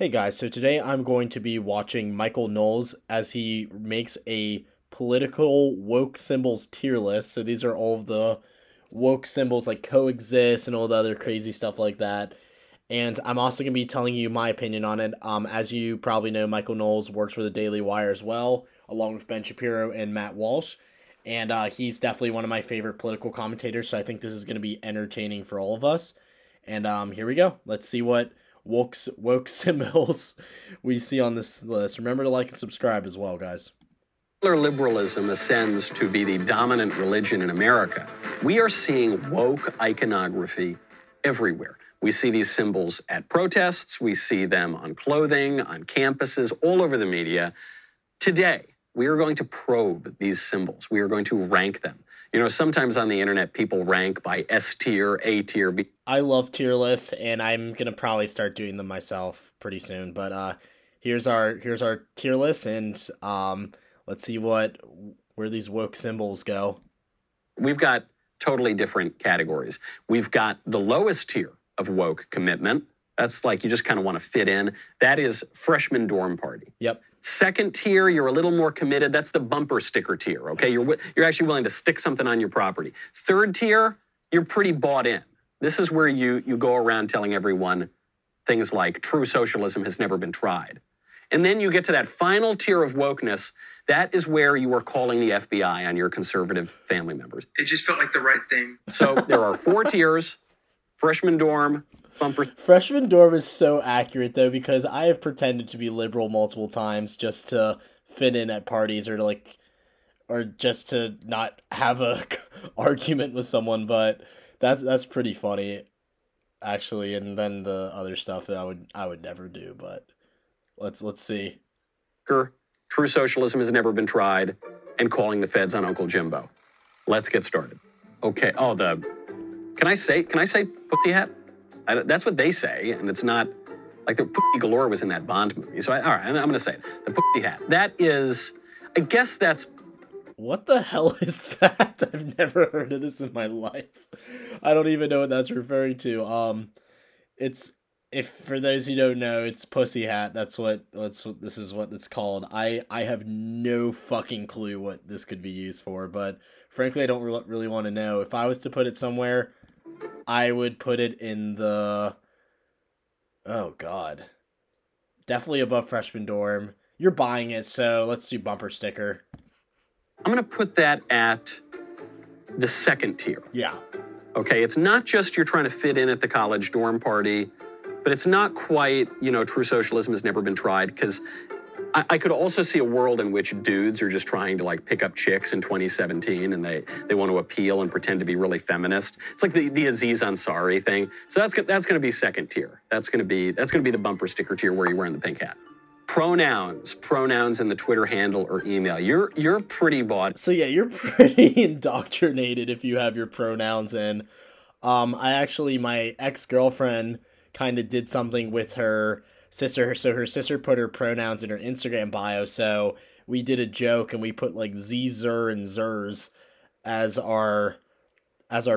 Hey guys, so today I'm going to be watching Michael Knowles as he makes a political woke symbols tier list. So these are all of the woke symbols like coexist and all the other crazy stuff like that. And I'm also going to be telling you my opinion on it. As you probably know, Michael Knowles works for the Daily Wire as well, along with Ben Shapiro and Matt Walsh. And he's definitely one of my favorite political commentators, so I think this is going to be entertaining for all of us. And here we go. Let's see what woke symbols we see on this list. Remember to like and subscribe as well, guys. Liberalism ascends to be the dominant religion in America. We are seeing woke iconography everywhere. We see these symbols at protests. We see them on clothing, on campuses, all over the media. Today, we are going to probe these symbols. We are going to rank them. You know, sometimes on the internet, people rank by S tier, A tier, B. I love tier lists, and I'm gonna probably start doing them myself pretty soon. But here's our tier list, and let's see where these woke symbols go. We've got totally different categories. We've got the lowest tier of woke commitment. That's like you just kind of want to fit in. That is freshman dorm party. Yep. Second tier, you're a little more committed. That's the bumper sticker tier, okay? You're actually willing to stick something on your property. Third tier, you're pretty bought in. This is where you go around telling everyone things like true socialism has never been tried. And then you get to that final tier of wokeness. That is where you are calling the FBI on your conservative family members. It just felt like the right thing. So there are 4 tiers: freshman dorm, bumper. Freshman dorm is so accurate though, because I have pretended to be liberal multiple times just to fit in at parties or just to not have a argument with someone. But that's pretty funny, actually. And then the other stuff that I would never do. But let's see. True socialism has never been tried, and calling the feds on Uncle Jimbo. Let's get started. Okay. Oh, can I say pussy hat? That's what they say, and it's not like the pussy galore was in that Bond movie. So all right, I'm going to say it. The pussy hat. That is, I guess that's. What the hell is that? I've never heard of this in my life. I don't even know what that's referring to. If for those who don't know, it's pussy hat. This is what it's called. I have no fucking clue what this could be used for, but frankly, I don't really want to know. If I was to put it somewhere, I would put it in the, oh god, definitely above freshman dorm. You're buying it, so let's do bumper sticker. I'm going to put that at the second tier. Yeah. Okay, it's not just you're trying to fit in at the college dorm party, but it's not quite, true socialism has never been tried, because I could also see a world in which dudes are just trying to like pick up chicks in 2017 and they want to appeal and pretend to be really feminist. It's like the Aziz Ansari thing. So that's going to be second tier. That's going to be the bumper sticker tier where you're wearing the pink hat. Pronouns in the Twitter handle or email. You're pretty bought. So yeah, you're pretty indoctrinated if you have your pronouns in. My ex-girlfriend kind of did something with her sister, so her sister put her pronouns in her Instagram bio, so we did a joke and we put like Z, Zer, and Zers as our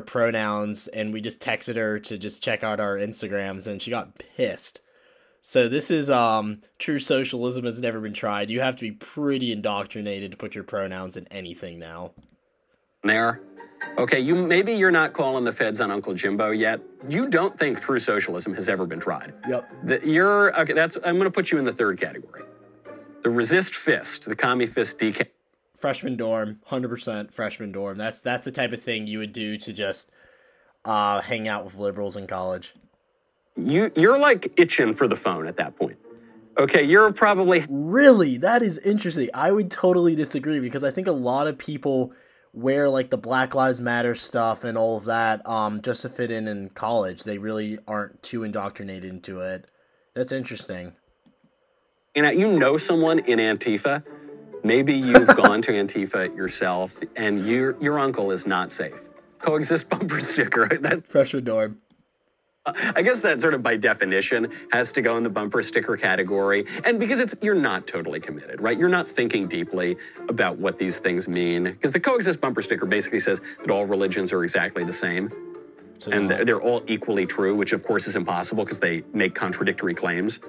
pronouns, and we just texted her to just check out our Instagrams, and she got pissed. So this is true socialism has never been tried. You have to be pretty indoctrinated to put your pronouns in anything now. There. Okay, maybe you're not calling the feds on Uncle Jimbo yet. You don't think true socialism has ever been tried. Yep. I'm going to put you in the third category. The resist fist, the commie fist DK. Freshman dorm, 100% freshman dorm. That's the type of thing you would do to just hang out with liberals in college. You're like itching for the phone at that point. Okay, you're probably... Really? That is interesting. I would totally disagree, because I think a lot of people wear like the Black Lives Matter stuff and all of that just to fit in college. They really aren't too indoctrinated into it. That's interesting. You know someone in Antifa. Maybe you've gone to Antifa yourself, and your uncle is not safe. Coexist bumper sticker. That's freshman dorm. I guess that sort of by definition has to go in the bumper sticker category. And because you're not totally committed, right? You're not thinking deeply about what these things mean. Because the coexist bumper sticker basically says that all religions are exactly the same. And they're all equally true, which of course is impossible because they make contradictory claims.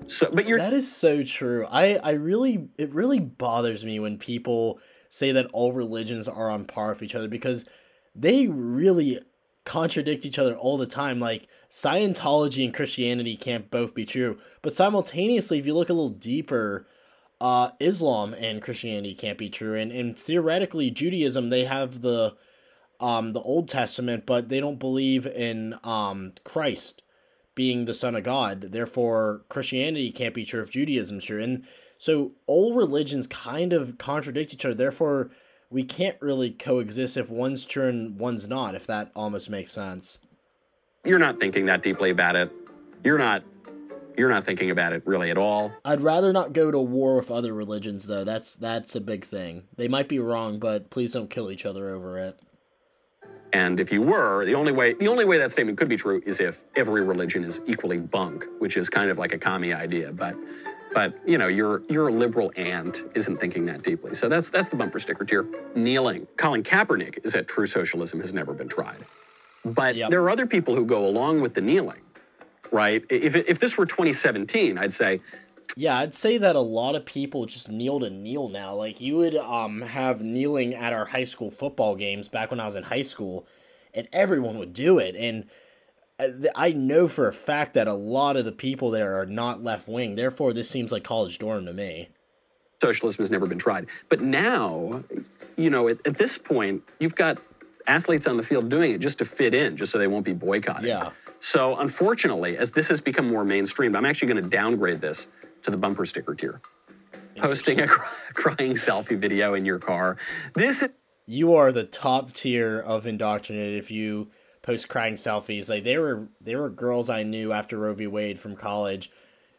So, but That is so true. It really bothers me when people say that all religions are on par with each other because they really contradict each other all the time. Like Scientology and Christianity can't both be true, but simultaneously, if you look a little deeper, Islam and Christianity can't be true, and theoretically Judaism they have the Old Testament, but they don't believe in Christ being the Son of God. Therefore, Christianity can't be true if Judaism's true. And so all religions kind of contradict each other. Therefore, we can't really coexist if one's true and one's not, if that almost makes sense. you're not thinking that deeply about it. You're not thinking about it really at all. I'd rather not go to war with other religions, though. That's a big thing. They might be wrong, but please don't kill each other over it. And if you were, the only way that statement could be true is if every religion is equally bunk, which is kind of like a commie idea. But you know, your liberal aunt isn't thinking that deeply. So that's the bumper sticker tier. Kneeling. Colin Kaepernick is that true socialism has never been tried. But there are other people who go along with the kneeling, right? If this were 2017, I'd say. Yeah, I'd say that a lot of people just kneel to kneel now. Like, you would have kneeling at our high school football games back when I was in high school, and everyone would do it. And I know for a fact that a lot of the people there are not left-wing. Therefore, this seems like college dorm to me. Socialism has never been tried. But now, you know, at this point, you've got athletes on the field doing it just to fit in, just so they won't be boycotted. Yeah. So, unfortunately, as this has become more mainstream, I'm actually going to downgrade this to the bumper sticker tier. Posting a crying selfie video in your car. You are the top tier of indoctrinated if you post crying selfies. Like, there were girls I knew after Roe v. Wade from college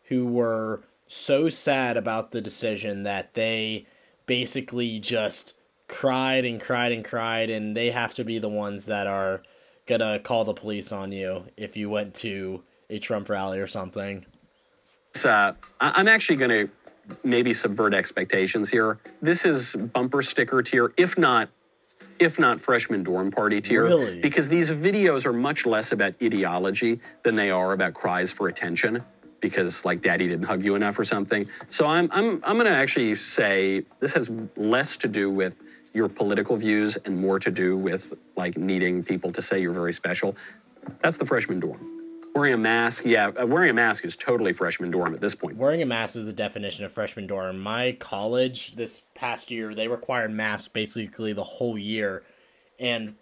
who were so sad about the decision that they basically just cried and cried and cried, and they have to be the ones that are gonna call the police on you if you went to a Trump rally or something. I'm actually going to maybe subvert expectations here. This is bumper sticker tier, if not freshman dorm party tier. Really? Because these videos are much less about ideology than they are about cries for attention. Because like daddy didn't hug you enough or something. So I'm going to actually say this has less to do with your political views and more to do with like needing people to say you're very special. That's the freshman dorm. Wearing a mask, wearing a mask is totally freshman dorm at this point. Wearing a mask is the definition of freshman dorm. My college this past year, they required masks basically the whole year. And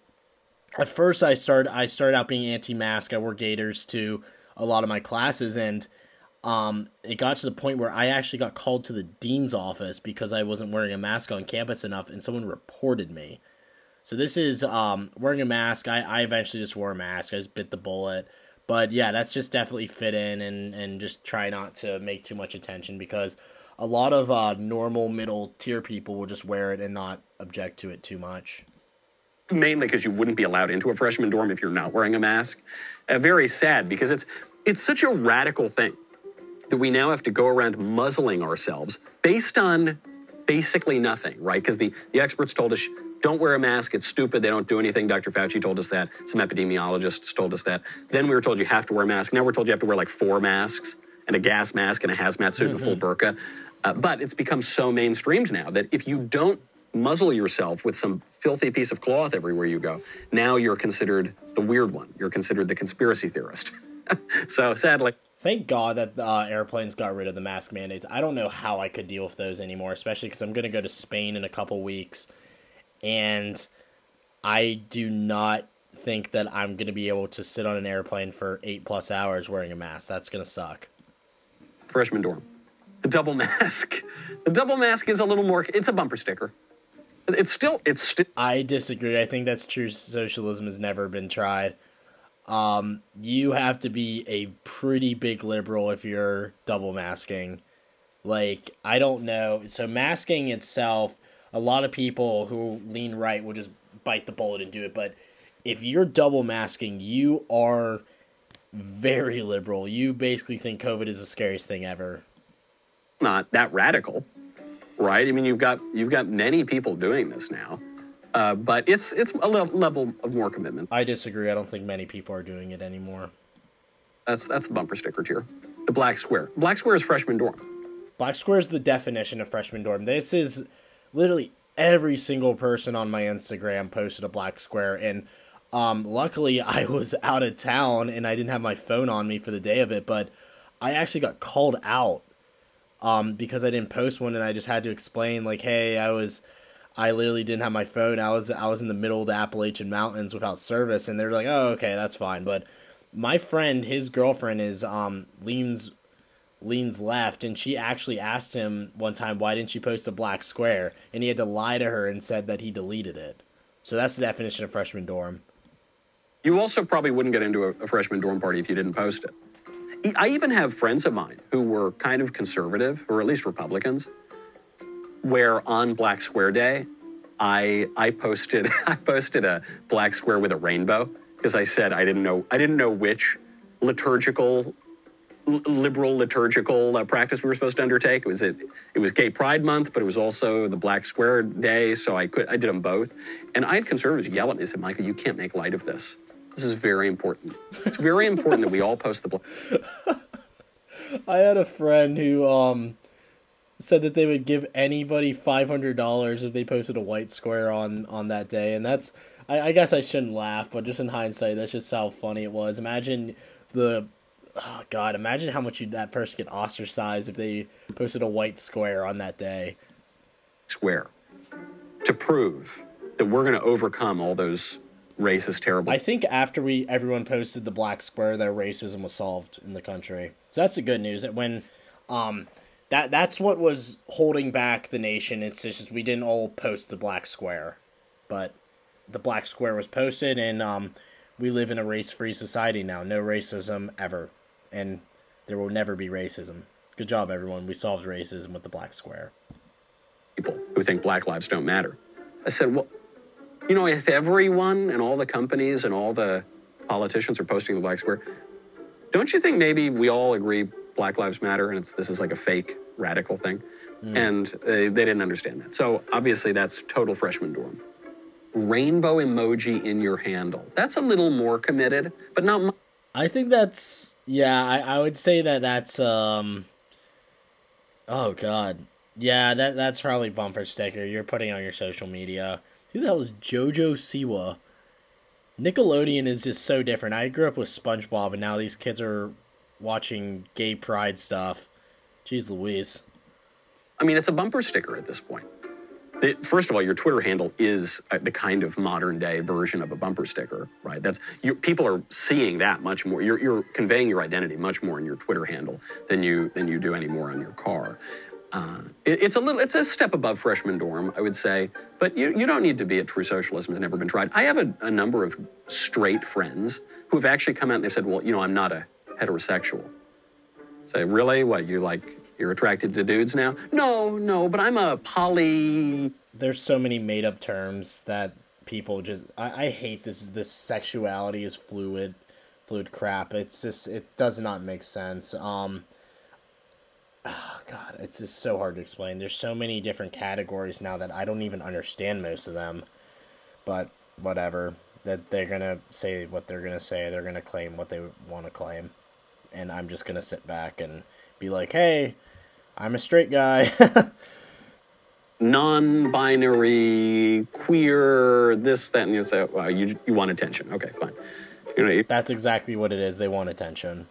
at first I started out being anti-mask. I wore gaiters to a lot of my classes, and it got to the point where I actually got called to the dean's office because I wasn't wearing a mask on campus enough, and someone reported me. So this is wearing a mask. I eventually just wore a mask. I just bit the bullet. But yeah, that's just definitely fit in and just try not to make too much attention, because a lot of normal middle tier people will just wear it and not object to it too much. Mainly because you wouldn't be allowed into a freshman dorm if you're not wearing a mask. Very sad, because it's such a radical thing that we now have to go around muzzling ourselves based on basically nothing, right? Because the experts told us, don't wear a mask, it's stupid, they don't do anything. Dr. Fauci told us that. Some epidemiologists told us that. Then we were told you have to wear a mask. Now we're told you have to wear like 4 masks and a gas mask and a hazmat suit and a full burqa. But it's become so mainstreamed now that if you don't muzzle yourself with some filthy piece of cloth everywhere you go, now you're considered the weird one. You're considered the conspiracy theorist. So sadly. Thank God that airplanes got rid of the mask mandates. I don't know how I could deal with those anymore, especially because I'm going to go to Spain in a couple weeks. And I do not think that I'm going to be able to sit on an airplane for 8+ hours wearing a mask. That's going to suck. Freshman dorm. The double mask. The double mask is a little more, it's a bumper sticker. It's still. I disagree. I think that's true socialism has never been tried. You have to be a pretty big liberal if you're double masking. Like, I don't know. So masking itself, a lot of people who lean right will just bite the bullet and do it. But if you're double masking, you are very liberal. You basically think COVID is the scariest thing ever. Not that radical, right? I mean, you've got many people doing this now. But it's a level of more commitment. I disagree. I don't think many people are doing it anymore. That's the bumper sticker tier. The black square. Black square is freshman dorm. Black square is the definition of freshman dorm. This is literally every single person on my Instagram posted a black square, and luckily I was out of town and I didn't have my phone on me for the day of it, but I actually got called out because I didn't post one, and I just had to explain, like, hey, I literally didn't have my phone. I was in the middle of the Appalachian Mountains without service, and they're like, oh, okay, that's fine. But my friend, his girlfriend is leans left, and she actually asked him one time, why didn't you post a black square? And he had to lie to her and said that he deleted it. So that's the definition of freshman dorm. You also probably wouldn't get into a freshman dorm party if you didn't post it. I even have friends of mine who were kind of conservative, or at least Republicans, where on Black Square Day, I posted a black square with a rainbow because I said I didn't know which liberal liturgical practice we were supposed to undertake. It was Gay Pride Month, but it was also the Black Square Day, so I did them both. And I had conservatives yell at me and said, Michael, you can't make light of this. This is very important. It's very important that we all post the black. I had a friend who said that they would give anybody $500 if they posted a white square on that day, and that's I guess I shouldn't laugh, but just in hindsight, that's just how funny it was. Imagine imagine how much that person get ostracized if they posted a white square on that day. Square to prove that we're going to overcome all those racist, terrible. I think after everyone posted the black square, that racism was solved in the country. So that's the good news. That when that's what was holding back the nation. It's just we didn't all post the black square, but the black square was posted, and we live in a race-free society now. No racism ever, and there will never be racism. Good job, everyone. We solved racism with the black square. People who think black lives don't matter. I said, well, you know, if everyone and all the companies and all the politicians are posting the black square, don't you think maybe we all agree Black Lives Matter and this is like a fake radical thing? And they didn't understand that. So obviously that's total freshman dorm. Rainbow emoji in your handle. That's a little more committed, but not much. I think that's, yeah, I would say that's, oh God. Yeah, that's probably bumper sticker you're putting on your social media. Who the hell is JoJo Siwa? Nickelodeon is just so different. I grew up with SpongeBob, and now these kids are watching gay pride stuff. Jeez Louise. I mean, it's a bumper sticker at this point. First of all, your Twitter handle is the kind of modern day version of a bumper sticker, right? People are seeing that much more. You're conveying your identity much more in your Twitter handle than you do anymore on your car. It's a step above freshman dorm, I would say, but you don't need to be at True Socialism has never been tried. I have a number of straight friends who have actually come out and they've said, well, you know, I'm not a heterosexual. Say, really? What, you're attracted to dudes now? No, but I'm a poly. There's so many made up terms that people just, I hate this sexuality is fluid crap. It's just, it does not make sense. Oh God, it's just so hard to explain. There's so many different categories now that I don't even understand most of them. But whatever, that they're gonna say what they're gonna say. They're gonna claim what they want to claim, and I'm just gonna sit back and be like, "Hey, I'm a straight guy." Non-binary, queer, this, that, and you say, well, you want attention. Okay, fine. You know, that's exactly what it is. They want attention.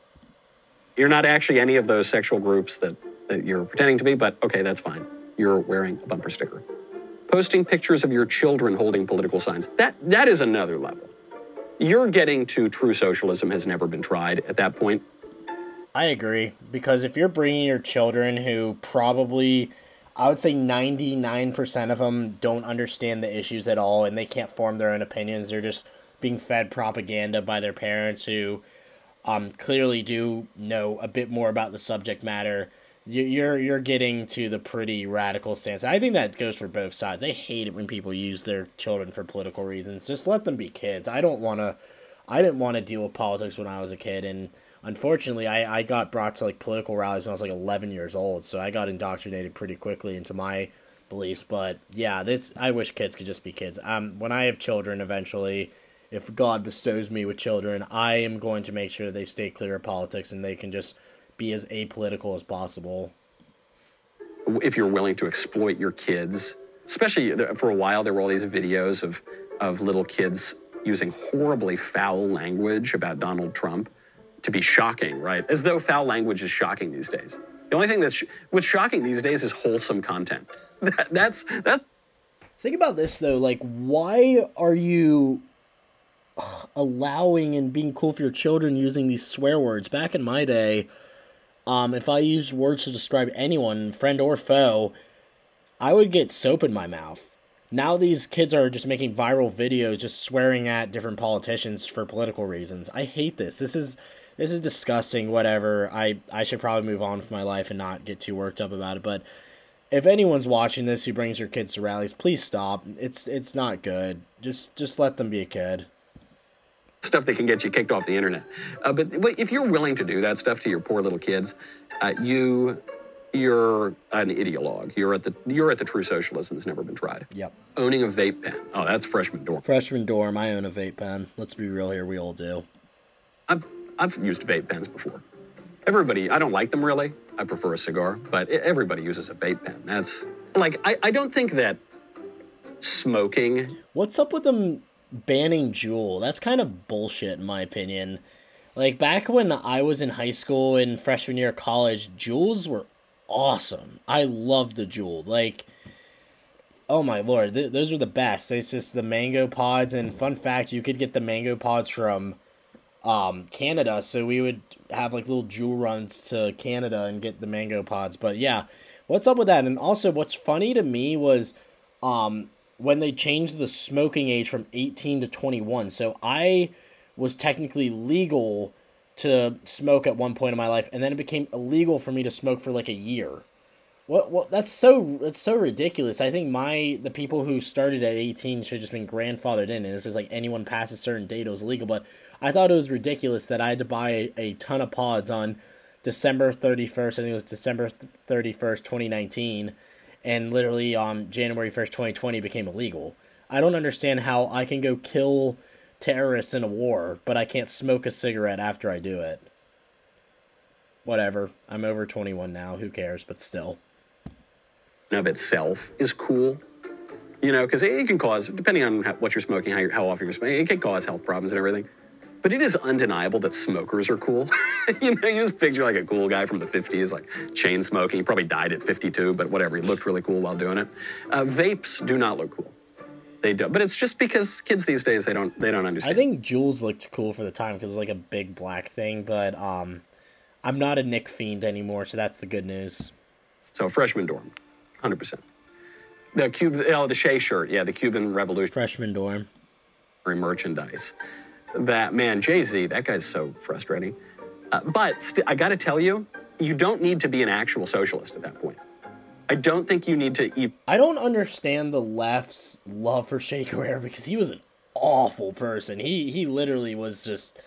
You're not actually any of those sexual groups that you're pretending to be, but okay, that's fine. You're wearing a bumper sticker. Posting pictures of your children holding political signs. That is another level. You're getting to True Socialism has never been tried at that point. I agree, because if you're bringing your children who probably, I would say 99% of them don't understand the issues at all, and they can't form their own opinions. They're just being fed propaganda by their parents who clearly do know a bit more about the subject matter. You're getting to the pretty radical stance. I think that goes for both sides. I hate it when people use their children for political reasons. Just let them be kids. I didn't want to deal with politics when I was a kid, and unfortunately, I got brought to like political rallies when I was like 11 years old, so I got indoctrinated pretty quickly into my beliefs. But yeah, I wish kids could just be kids. When I have children eventually, if God bestows me with children, I am going to make sure they stay clear of politics and they can just be as apolitical as possible. If you're willing to exploit your kids, especially for a while, there were all these videos of little kids using horribly foul language about Donald Trump to be shocking, right? As though foul language is shocking these days. The only thing what's shocking these days is wholesome content. That's. Think about this though, like, why are you allowing and being cool for your children using these swear words? Back in my day, if I used words to describe anyone, friend or foe, I would get soap in my mouth. Now these kids are just making viral videos just swearing at different politicians for political reasons. I hate this. This is disgusting, whatever. I should probably move on with my life and not get too worked up about it, but if anyone's watching this who brings your kids to rallies, please stop. It's not good. Just let them be a kid. Stuff that can get you kicked off the internet. But if you're willing to do that stuff to your poor little kids, you're an ideologue. You're at the true socialism that's never been tried. Yep. Owning a vape pen. Oh, that's freshman dorm. Freshman dorm. I own a vape pen. Let's be real here. We all do. I've used vape pens before. Everybody, I don't like them really. I prefer a cigar, but everybody uses a vape pen. That's like, I don't think that smoking. What's up with them banning Juul? That's kind of bullshit in my opinion. Like back when I was in high school and freshman year of college, Juuls were awesome. I loved the Juul. Like, oh my lord, those are the best. It's just the mango pods, and fun fact, you could get the mango pods from Canada, so we would have like little Juul runs to Canada and get the mango pods. But yeah, what's up with that? And also what's funny to me was when they changed the smoking age from 18 to 21. So I was technically legal to smoke at one point in my life, and then it became illegal for me to smoke for like a year. What that's so ridiculous. I think the people who started at 18 should have just been grandfathered in, and it's just like anyone past a certain date it was legal. But I thought it was ridiculous that I had to buy a ton of pods on December 31st. I think it was December 31st, 2019, and literally on January 1st, 2020 became illegal. I don't understand how I can go kill terrorists in a war, but I can't smoke a cigarette after I do it. Whatever. I'm over 21 now. Who cares? But still. Of itself is cool. You know, because it can cause, depending on what you're smoking, how often you're smoking, it can cause health problems and everything. But it is undeniable that smokers are cool. You know, you just picture like a cool guy from the 50s, like chain smoking. He probably died at 52, but whatever. He looked really cool while doing it. Vapes do not look cool. They don't. But it's just because kids these days, they don't understand. I think Juuls looked cool for the time because it's like a big black thing, but I'm not a Nick fiend anymore, so that's the good news. So freshman dorm, 100%. The Shea shirt, yeah, the Cuban Revolution. Freshman dorm. Merchandise. That, man, Jay-Z, that guy's so frustrating. But I got to tell you, you don't need to be an actual socialist at that point. I don't think you need to... I don't understand the left's love for Che Guevara because he was an awful person. He literally was just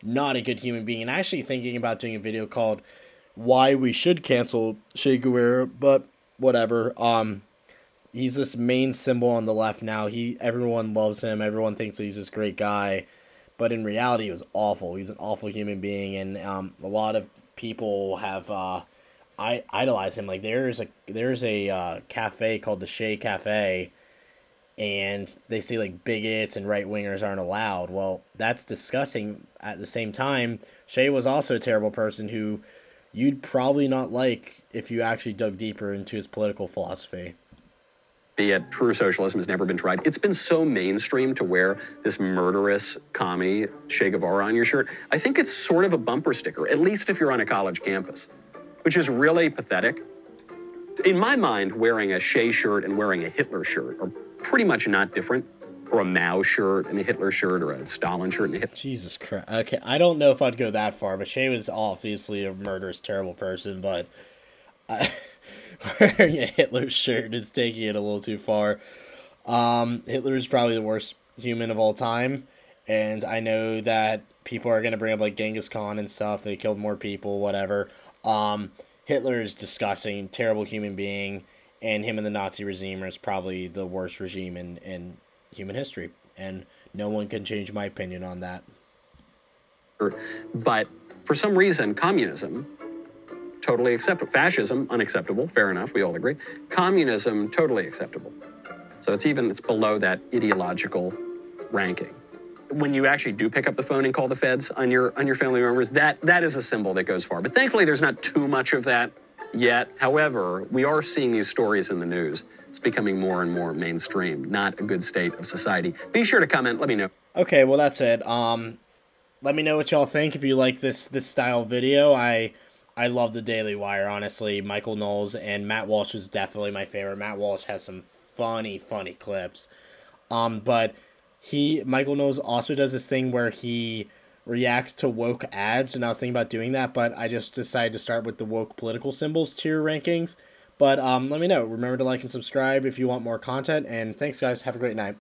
not a good human being. And actually thinking about doing a video called Why We Should Cancel Che Guevara, but whatever. He's this main symbol on the left now. Everyone loves him. Everyone thinks that he's this great guy. But in reality, he was awful. He's an awful human being. And a lot of people have... I idolize him. Like there's a cafe called the Shea Cafe, and they say like bigots and right wingers aren't allowed. Well, that's disgusting. At the same time, Shea was also a terrible person who you'd probably not like if you actually dug deeper into his political philosophy. Yet true socialism has never been tried. It's been so mainstream to wear this murderous commie Che Guevara on your shirt. I think it's sort of a bumper sticker, at least if you're on a college campus, which is really pathetic. In my mind, wearing a Shea shirt and wearing a Hitler shirt are pretty much not different, or a Mao shirt and a Hitler shirt, or a Stalin shirt and a Hitler. Jesus Christ. Okay, I don't know if I'd go that far, but Shea was obviously a murderous, terrible person, but wearing a Hitler shirt is taking it a little too far. Hitler is probably the worst human of all time, and I know that people are going to bring up like Genghis Khan and stuff. They killed more people, whatever. Hitler is disgusting, terrible human being, and him and the Nazi regime is probably the worst regime in human history, and no one can change my opinion on that. But for some reason, communism totally acceptable. Fascism, unacceptable, fair enough, we all agree. Communism, totally acceptable. So it's below that ideological ranking. When you actually do pick up the phone and call the feds on your family members, that is a symbol that goes far. But thankfully, there's not too much of that yet. However, we are seeing these stories in the news. It's becoming more and more mainstream. Not a good state of society. Be sure to comment. Let me know. Okay, well, that's it. Let me know what y'all think if you like this style video. I love the Daily Wire, honestly. Michael Knowles and Matt Walsh is definitely my favorite. Matt Walsh has some funny clips. But Michael Knowles also does this thing where he reacts to woke ads, and I was thinking about doing that, but I just decided to start with the woke political symbols tier rankings. But let me know. Remember to like and subscribe if you want more content, and thanks, guys. Have a great night.